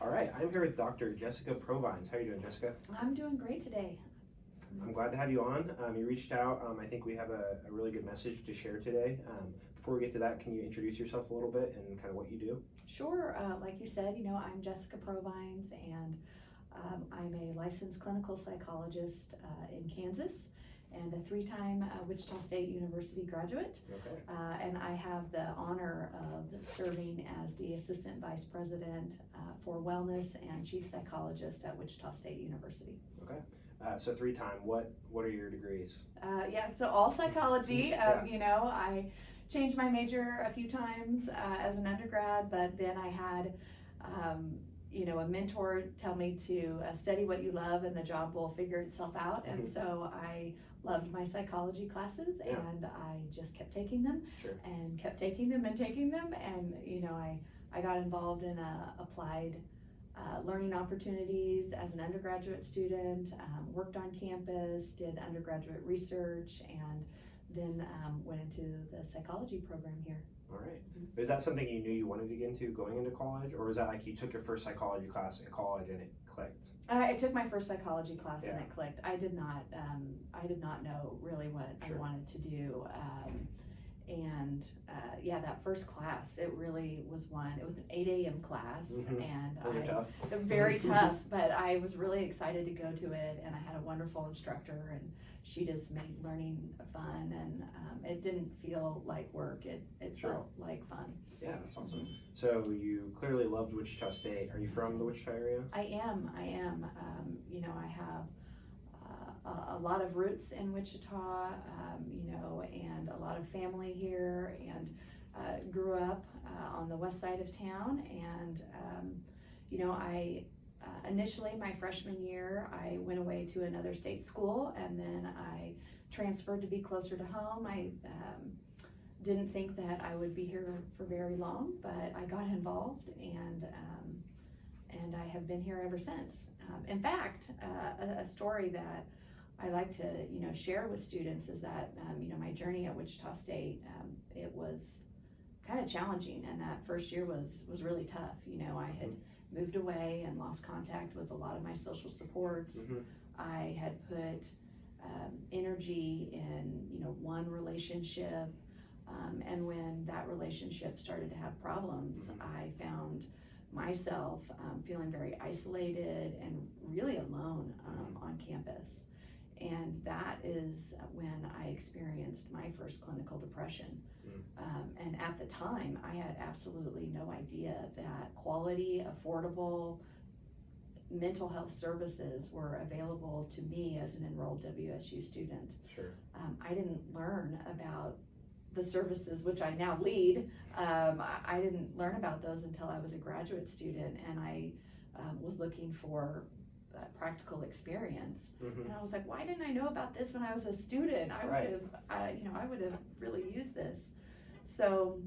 All right, I'm here with Dr. Jessica Provines. How are you doing, Jessica? I'm doing great today. I'm glad to have you on. You reached out. I think we have a really good message to share today. Before we get to that, can you introduce yourself a little bit and kind of what you do? Sure. Like you said, I'm Jessica Provines, and I'm a licensed clinical psychologist in Kansas and a three-time Wichita State University graduate. Okay. And I have the honor of serving as the Assistant Vice President for Wellness and Chief Psychologist at Wichita State University. Okay. So three-time. What are your degrees? So all psychology. Yeah. I changed my major a few times as an undergrad, but then I had a mentor tell me to study what you love and the job will figure itself out. Mm-hmm. And so I loved my psychology classes, Yeah. and I just kept taking them. Sure. And kept taking them and taking them. And, I got involved in applied learning opportunities as an undergraduate student, worked on campus, did undergraduate research, and then went into the psychology program here. All right. Is that something you knew you wanted to get into going into college, or was that like you took your first psychology class in college and it clicked? I took my first psychology class Yeah. and it clicked. I did not know really what Sure. I wanted to do. That first class, it really was one. It was an 8 a.m. class, Mm-hmm. and Those are tough. very tough. But I was really excited to go to it, and I had a wonderful instructor, and she just made learning fun, and it didn't feel like work. It Sure. felt like fun. Yeah, that's awesome. So you clearly loved Wichita State. Are you from the Wichita area? I am. I have a lot of roots in Wichita, and a lot of family here, and grew up on the west side of town. And, I initially, my freshman year, I went away to another state school, and then I transferred to be closer to home. I didn't think that I would be here for very long, but I got involved, and I have been here ever since. In fact, a story that I like to, share with students is that, my journey at Wichita State, it was kind of challenging, and that first year was really tough. I had moved away and lost contact with a lot of my social supports. Mm-hmm. I had put energy in, one relationship, and when that relationship started to have problems, I found myself feeling very isolated and really alone on campus. And that is when I experienced my first clinical depression. And at the time, I had absolutely no idea that quality, affordable mental health services were available to me as an enrolled WSU student. Sure. I didn't learn about the services which I now lead. I didn't learn about those until I was a graduate student, and I was looking for practical experience. Mm-hmm. And I was like, why didn't I know about this when I was a student? I would have really used this. So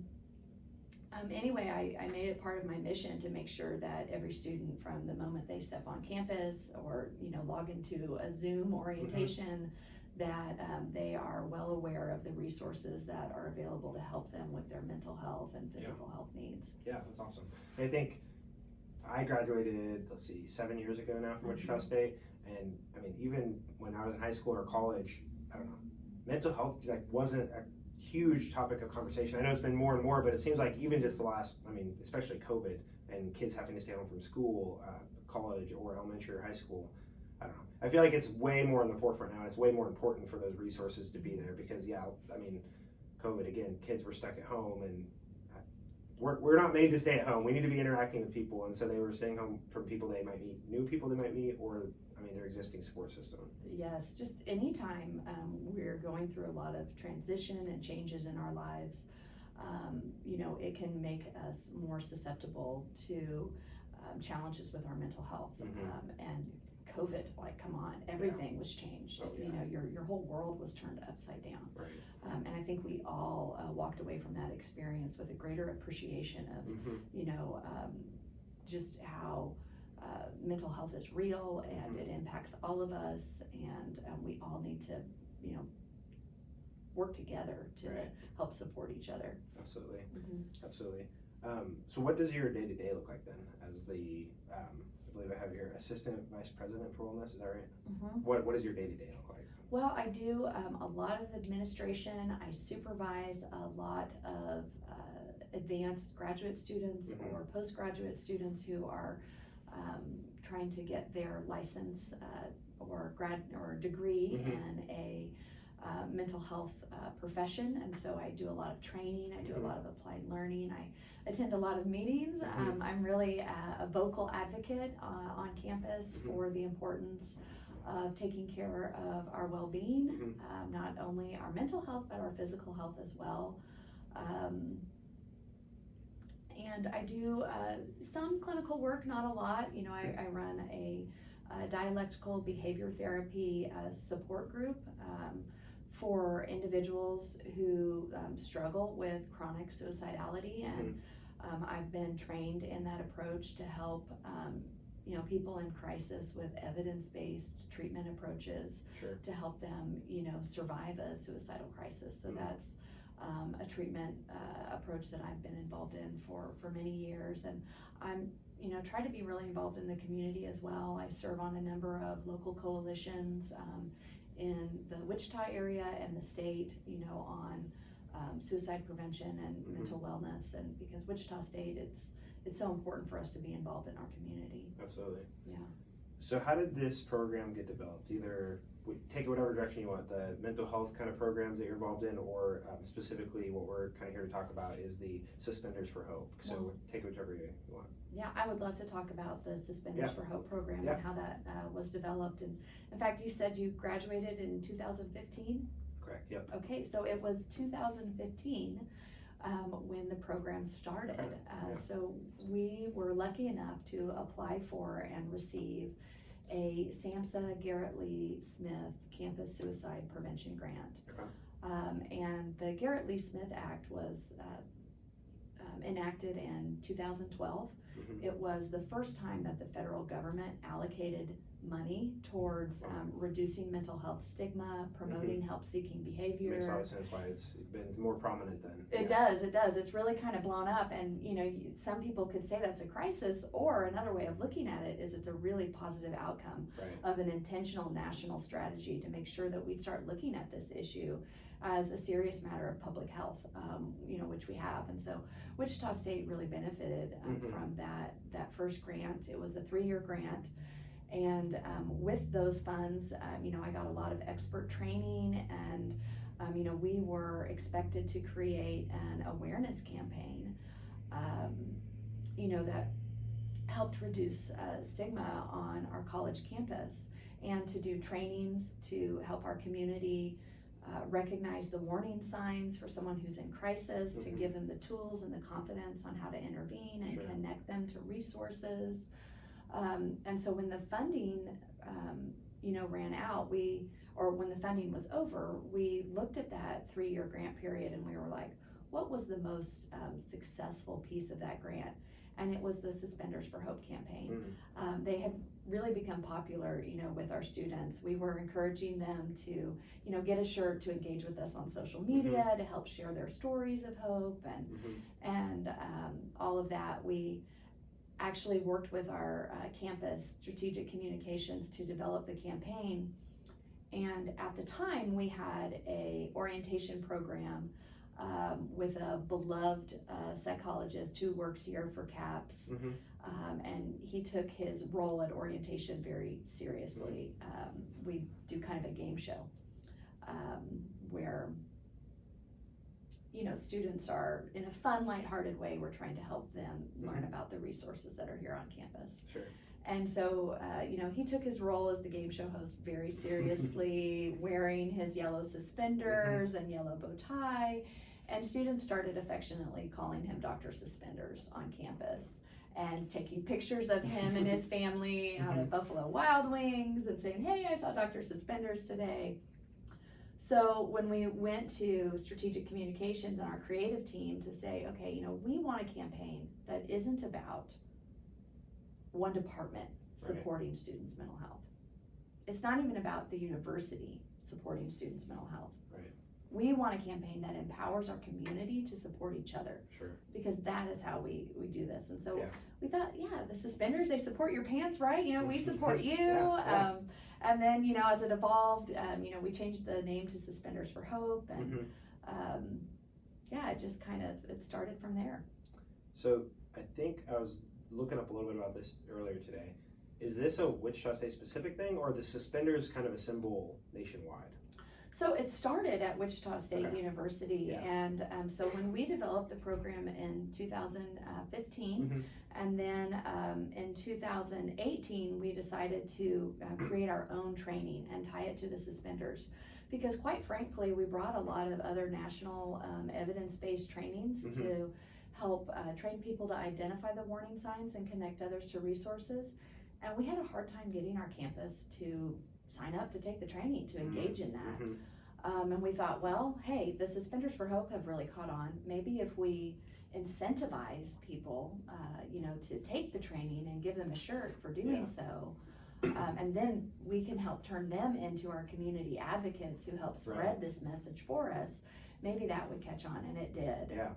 anyway, I made it part of my mission to make sure that every student, from the moment they step on campus or log into a Zoom orientation, that they are well aware of the resources that are available to help them with their mental health and physical health needs. Yeah, that's awesome. I think I graduated, 7 years ago now from Wichita State, and I mean, even when I was in high school or college, I don't know, mental health wasn't a huge topic of conversation. I know it's been more and more, but it seems like even just the last, especially COVID and kids having to stay home from school, college or elementary or high school, I don't know. I feel like it's way more in the forefront now, and it's way more important for those resources to be there because, COVID, again, kids were stuck at home, and we're not made to stay at home. We need to be interacting with people, and so they were staying home from people they might meet, new people they might meet, or their existing support system. Yes, just anytime we're going through a lot of transition and changes in our lives, it can make us more susceptible to challenges with our mental health. And COVID, come on, everything was changed. Oh, yeah. Your whole world was turned upside down. Right. And I think we all walked away from that experience with a greater appreciation of, just how mental health is real, and it impacts all of us, and we all need to, work together to help support each other. Absolutely. Mm-hmm. Absolutely. So what does your day-to-day look like then as the, I believe I have here, Assistant Vice President for Wellness, is that right? Mm-hmm. What does your day-to-day look like? Well, I do a lot of administration. I supervise a lot of advanced graduate students Mm-hmm. or postgraduate students who are trying to get their license or degree Mm-hmm. in a mental health profession, and so I do a lot of training. I do Mm-hmm. a lot of applied learning. I attend a lot of meetings. Mm-hmm. I'm really a vocal advocate on campus Mm-hmm. for the importance of taking care of our well-being, Mm-hmm. not only our mental health but our physical health as well. And I do some clinical work, not a lot. You know, I run a dialectical behavior therapy support group for individuals who struggle with chronic suicidality, and I've been trained in that approach to help you know, people in crisis with evidence-based treatment approaches. Sure. To help them, you know, survive a suicidal crisis. So that's a treatment approach that I've been involved in for many years, and I'm, you know, try to be really involved in the community as well. I serve on a number of local coalitions in the Wichita area and the state, you know, on suicide prevention and mental wellness, and because Wichita State, it's so important for us to be involved in our community. Absolutely. Yeah. So how did this program get developed? Either take it whatever direction you want, the mental health kind of programs that you're involved in, or specifically what we're kind of here to talk about is the Suspenders for Hope. So take it whichever you want. Yeah, I would love to talk about the Suspenders for Hope program and how that was developed. And in fact, you said you graduated in 2015? Correct, yep. Okay, so it was 2015 when the program started. So we were lucky enough to apply for and receive a SAMHSA Garrett Lee Smith Campus Suicide Prevention Grant. And the Garrett Lee Smith Act was enacted in 2012. It was the first time that the federal government allocated money towards reducing mental health stigma, promoting help-seeking behavior. Makes a lot of sense why it's been more prominent than. It does. It's really kind of blown up, and you know, some people could say that's a crisis, or another way of looking at it is it's a really positive outcome of an intentional national strategy to make sure that we start looking at this issue as a serious matter of public health, you know, which we have. And so Wichita State really benefited from that first grant. It was a 3-year grant. And with those funds, you know, I got a lot of expert training, and you know, we were expected to create an awareness campaign, you know, that helped reduce stigma on our college campus, and to do trainings to help our community recognize the warning signs for someone who's in crisis, to give them the tools and the confidence on how to intervene and connect them to resources. And so when the funding, you know, ran out, when the funding was over, we looked at that 3-year grant period and we were like, what was the most successful piece of that grant? And it was the Suspenders for Hope campaign. They had really become popular, you know, with our students. We were encouraging them to, you know, get a shirt, to engage with us on social media, to help share their stories of hope, and all of that. We actually worked with our campus strategic communications to develop the campaign. And at the time, we had a orientation program with a beloved psychologist who works here for CAPS, and he took his role at orientation very seriously. We do kind of a game show where, you know, students are, in a fun, lighthearted way, we're trying to help them learn about the resources that are here on campus. And so, you know, he took his role as the game show host very seriously, wearing his yellow suspenders and yellow bow tie, and students started affectionately calling him Dr. Suspenders on campus, and taking pictures of him and his family out at Buffalo Wild Wings and saying, hey, I saw Dr. Suspenders today. So when we went to strategic communications and our creative team to say, okay, you know, we want a campaign that isn't about one department supporting students' mental health. It's not even about the university supporting students' mental health. we want a campaign that empowers our community to support each other. Sure. Because that is how we do this. And so Yeah. we thought, the Suspenders, they support your pants, right? We support you. Yeah. And then, as it evolved, we changed the name to Suspenders4Hope. And it just it started from there. So I think I was looking up a little bit about this earlier today. Is this a Wichita State specific thing, or the Suspenders kind of a symbol nationwide? So it started at Wichita State University, Yeah. and so when we developed the program in 2015, and then in 2018 we decided to create our own training and tie it to the Suspenders, because quite frankly we brought a lot of other national evidence-based trainings to help train people to identify the warning signs and connect others to resources, and we had a hard time getting our campus to sign up to take the training, to engage in that. And we thought, well, hey, the Suspenders4Hope have really caught on. Maybe if we incentivize people, to take the training and give them a shirt for doing so, and then we can help turn them into our community advocates who help spread this message for us. Maybe that would catch on, and it did. Yeah.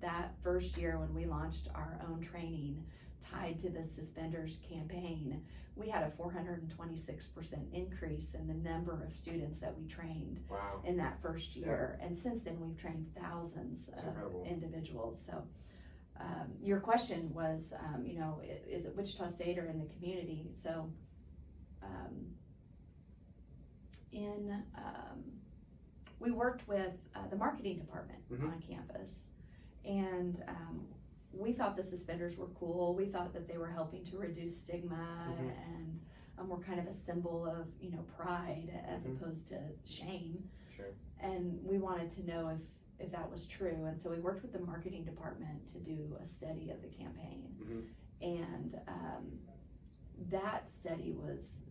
That first year when we launched our own training tied to the Suspenders campaign, we had a 426% increase in the number of students that we trained in that first year. And since then, we've trained thousands of individuals. So your question was, is it Wichita State or in the community? So we worked with the marketing department on campus, and we thought the Suspenders were cool. We thought that they were helping to reduce stigma and were kind of a symbol of, pride as opposed to shame. Sure. And we wanted to know if that was true. And so we worked with the marketing department to do a study of the campaign. And that study was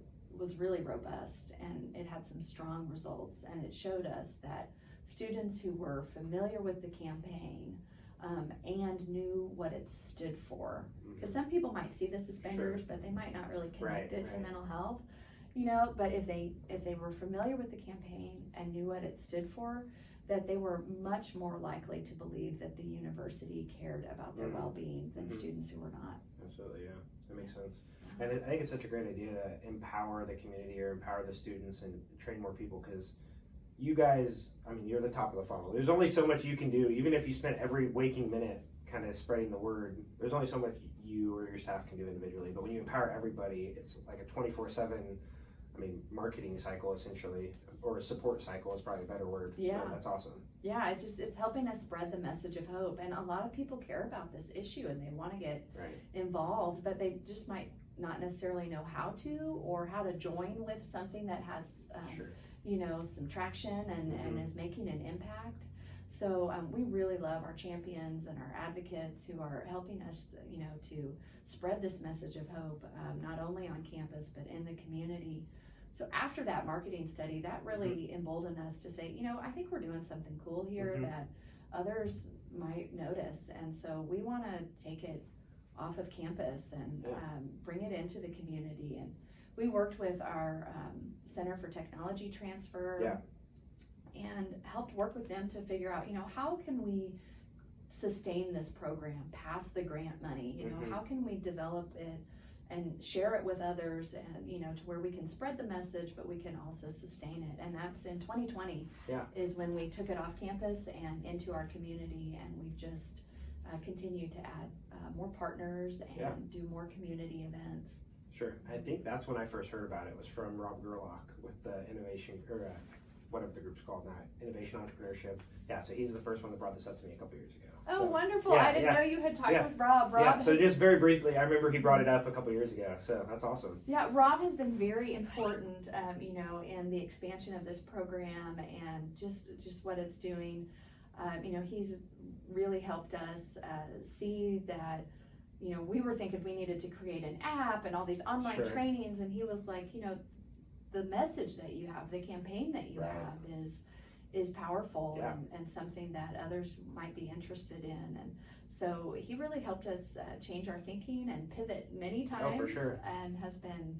really robust, and it had some strong results. And it showed us that students who were familiar with the campaign and knew what it stood for, because some people might see the Suspenders, but they might not really connect it to mental health, but if they were familiar with the campaign and knew what it stood for, that they were much more likely to believe that the university cared about their well-being than students who were not. Absolutely, yeah, that makes sense. And I think it's such a great idea to empower the community or empower the students and train more people, because you guys, you're the top of the funnel. There's only so much you can do, even if you spent every waking minute kind of spreading the word. There's only so much you or your staff can do individually, but when you empower everybody, it's like a 24/7, marketing cycle essentially, or a support cycle is probably a better word. Yeah. That's awesome. Yeah, it's helping us spread the message of hope, and a lot of people care about this issue and they want to get involved, but they just might not necessarily know how to, or how to join with something that has some traction and is making an impact. So we really love our champions and our advocates who are helping us, to spread this message of hope, not only on campus, but in the community. So after that marketing study, that really emboldened us to say, I think we're doing something cool here that others might notice. And so we want to take it off of campus and bring it into the community. And we worked with our Center for Technology Transfer and helped work with them to figure out, how can we sustain this program past the grant money? How can we develop it and share it with others, and to where we can spread the message, but we can also sustain it. And that's in 2020 is when we took it off campus and into our community, and we've just continued to add more partners and do more community events. Sure. I think that's when I first heard about it, was from Rob Gerlach with the innovation, or whatever the group's called now, Innovation Entrepreneurship. Yeah, so he's the first one that brought this up to me a couple years ago. Oh, so, wonderful. I didn't know you had talked with Rob. Yeah, so just very briefly, I remember he brought it up a couple years ago, so that's awesome. Yeah, Rob has been very important, in the expansion of this program and just what it's doing. He's really helped us see that, we were thinking we needed to create an app and all these online trainings, and he was like, the message that you have, the campaign that you have is powerful and something that others might be interested in. And so he really helped us change our thinking and pivot many times, and has been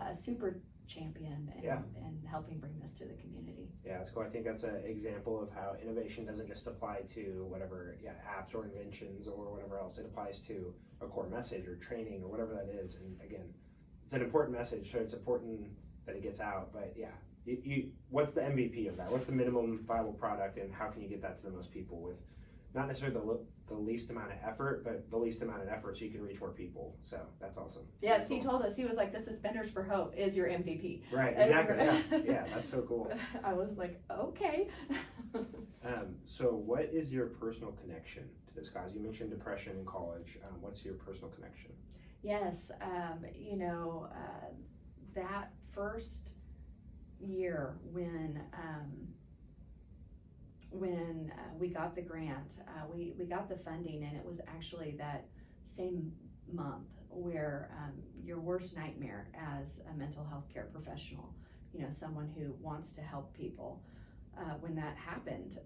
a super champion and, Yeah. and helping bring this to the community. Yeah, it's cool. I think that's an example of how innovation doesn't just apply to whatever apps or inventions or whatever else. It applies to a core message or training or whatever that is. And again, it's an important message, so it's important that it gets out. But yeah, what's the MVP of that? What's the minimum viable product, and how can you get that to the most people with not necessarily the least amount of effort, but the least amount of effort so you can reach more people? So that's awesome. Yes, he told us, he was like, the Suspenders4Hope is your MVP. Right, exactly. Yeah, that's so cool. I was like, okay. So what is your personal connection to this cause? You mentioned depression in college. What's your personal connection? Yes, that first year when we got the grant, we got the funding, and it was actually that same month where your worst nightmare as a mental health care professional, someone who wants to help people, when that happened,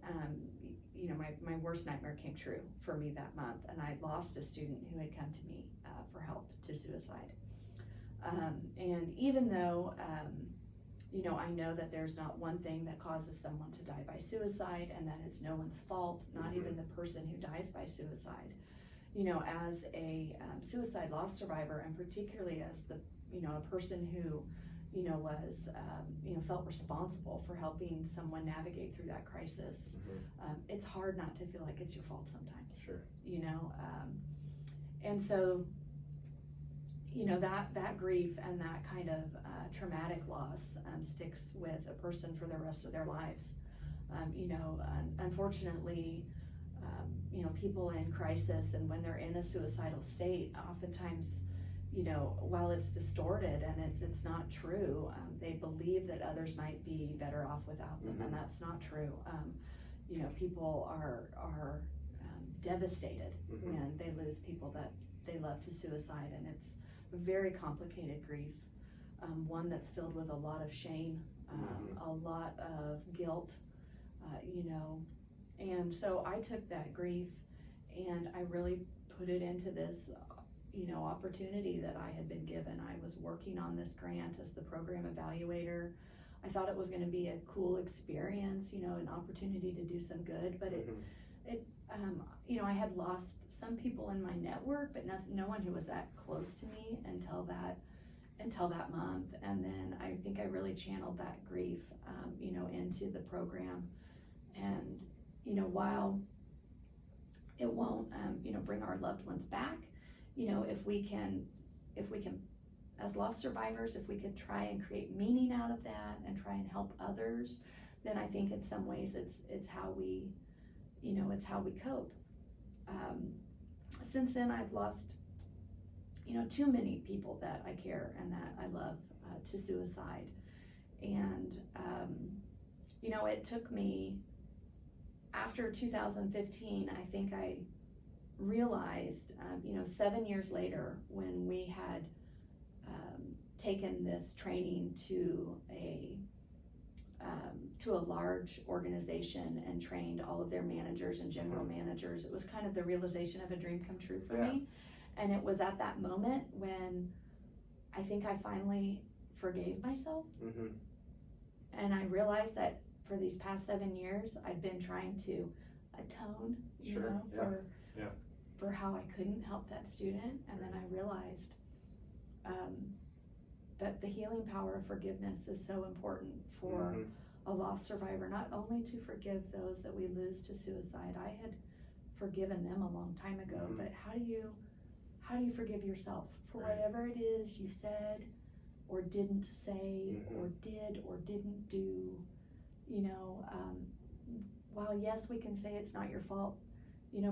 my worst nightmare came true for me that month, and I lost a student who had come to me for help to suicide. And even though I know that there's not one thing that causes someone to die by suicide, and that it's no one's fault, not even the person who dies by suicide. As a suicide loss survivor, and particularly as a person who, was, felt responsible for helping someone navigate through that crisis, it's hard not to feel like it's your fault sometimes. Sure. And so, that grief and that kind of traumatic loss sticks with a person for the rest of their lives. Unfortunately, people in crisis, and when they're in a suicidal state, oftentimes, while it's distorted and it's not true, they believe that others might be better off without them, and that's not true. People are devastated when they lose people that they love to suicide, and it's a very complicated grief, one that's filled with a lot of shame, a lot of guilt, and so I took that grief and I really put it into this opportunity that I had been given. I was working on this grant as the program evaluator. I thought it was going to be a cool experience, an opportunity to do some good, but I had lost some people in my network, but no one who was that close to me until that month. And then I think I really channeled that grief, into the program. And, while it won't, bring our loved ones back, if we can, as loss survivors, if we could try and create meaning out of that and try and help others, then I think in some ways it's how we cope. Since then, I've lost, too many people that I care and that I love to suicide. And, it took me, after 2015, I think I realized, 7 years later, when we had taken this training to a large organization and trained all of their managers and general managers, it was kind of the realization of a dream come true for me. And it was at that moment when I think I finally forgave myself. And I realized that for these past 7 years, I'd been trying to atone, for how I couldn't help that student. And then I realized that the healing power of forgiveness is so important for a loss survivor, not only to forgive those that we lose to suicide. I had forgiven them a long time ago, but how do you forgive yourself for whatever it is you said or didn't say or did or didn't do? While yes, we can say it's not your fault,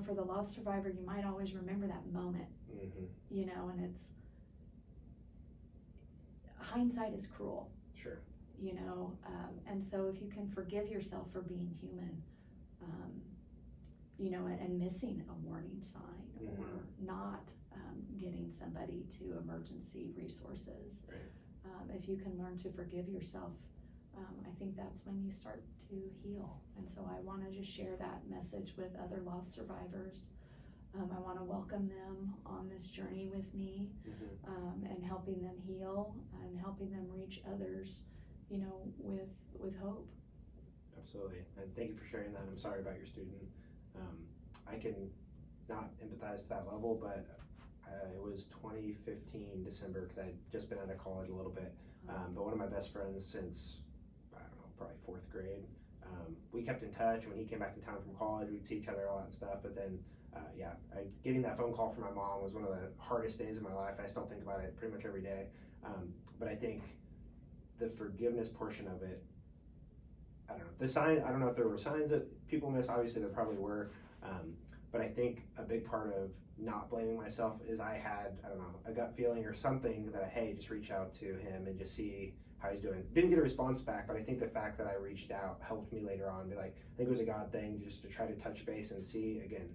for the loss survivor, you might always remember that moment, and it's, hindsight is cruel. Sure. And so if you can forgive yourself for being human, and missing a warning sign or not getting somebody to emergency resources, if you can learn to forgive yourself, I think that's when you start to heal. And so I want to just share that message with other loss survivors. I want to welcome welcome them on this journey with me, and helping them heal and helping them reach others, you know, with hope. Absolutely, and thank you for sharing that. I'm sorry about your student. I can not empathize to that level, but it was 2015 December, because I had just been out of college a little bit, but one of my best friends since, I don't know, probably 4th grade, we kept in touch. When he came back in town from college, we'd see each other, all that stuff, but then getting that phone call from my mom was one of the hardest days of my life. I still think about it pretty much every day, but I think the forgiveness portion of it, I don't know, I don't know if there were signs that people missed. Obviously there probably were, but I think a big part of not blaming myself is I had, I don't know, a gut feeling or something that, hey, just reach out to him and just see how he's doing. Didn't get a response back, but I think the fact that I reached out helped me later on be like, I think it was a God thing just to try to touch base and see. Again,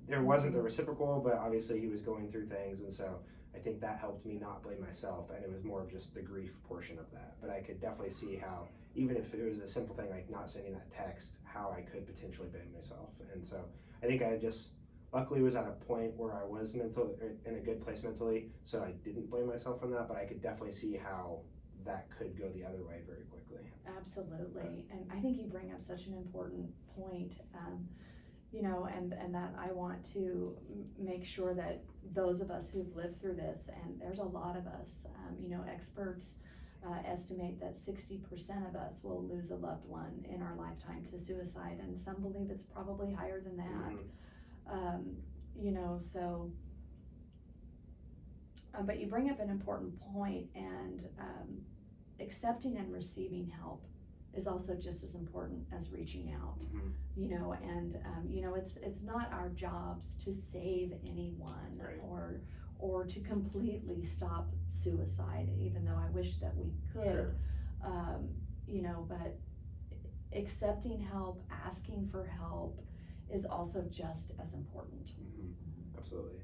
there wasn't the reciprocal, but obviously he was going through things, and so I think that helped me not blame myself, and it was more of just the grief portion of that. But I could definitely see how, even if it was a simple thing like not sending that text, how I could potentially blame myself. And so I think I just luckily was at a point where I was in a good place mentally, so I didn't blame myself on that, but I could definitely see how that could go the other way very quickly. Absolutely, and I think you bring up such an important point, you know, and that I want to make sure that those of us who've lived through this, and there's a lot of us, you know, experts estimate that 60% of us will lose a loved one in our lifetime to suicide, and some believe it's probably higher than that. You know, so, but you bring up an important point, and accepting and receiving help is also just as important as reaching out. You know, and you know, it's not our jobs to save anyone, right, or to completely stop suicide, even though I wish that we could. Sure. You know, but accepting help, asking for help is also just as important. Absolutely.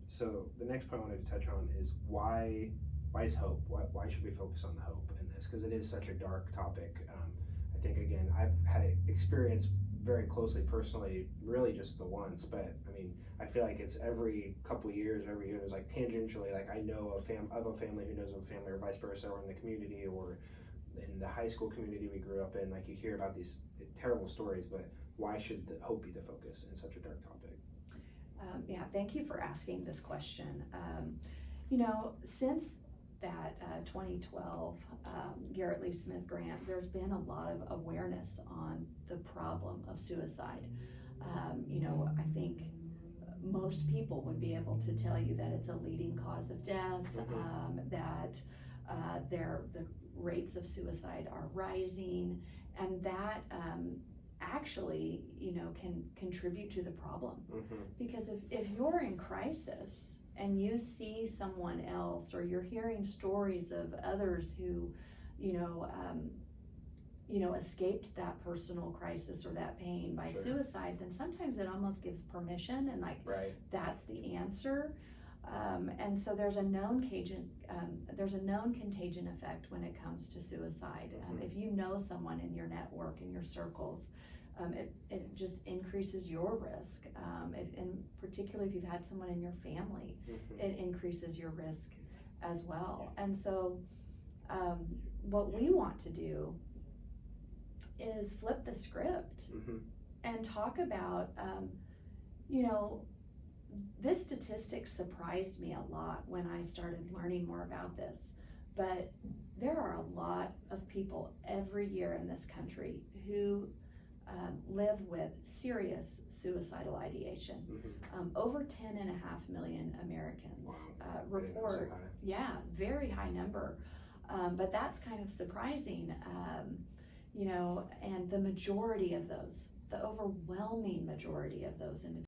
So the next point I wanted to touch on is why is hope? Why should we focus on the hope in this? Because it is such a dark topic. I think, again, I've had experience very closely personally, really just the once, but I mean, I feel like it's every couple years, every year, there's like tangentially, like I know of a family who knows of a family, or vice versa, or in the community, or in the high school community we grew up in. Like, you hear about these terrible stories, but why should the hope be the focus in such a dark topic? Yeah, thank you for asking this question. You know, since that 2012 Garrett Lee Smith grant, there's been a lot of awareness on the problem of suicide. You know, I think most people would be able to tell you that it's a leading cause of death, that the rates of suicide are rising, and that actually, you know, can contribute to the problem. Because if you're in crisis and you see someone else, or you're hearing stories of others who, you know, escaped that personal crisis or that pain by suicide, then sometimes it almost gives permission, and like, that's the answer. And so there's a known contagion effect when it comes to suicide. If you know someone in your network, in your circles, it just increases your risk. And particularly if you've had someone in your family, it increases your risk as well. And so what we want to do is flip the script and talk about, you know, this statistic surprised me a lot when I started learning more about this, but there are a lot of people every year in this country who live with serious suicidal ideation. Over 10.5 million Americans report, very high number, but that's kind of surprising, you know, and the majority of those, the overwhelming majority of those individuals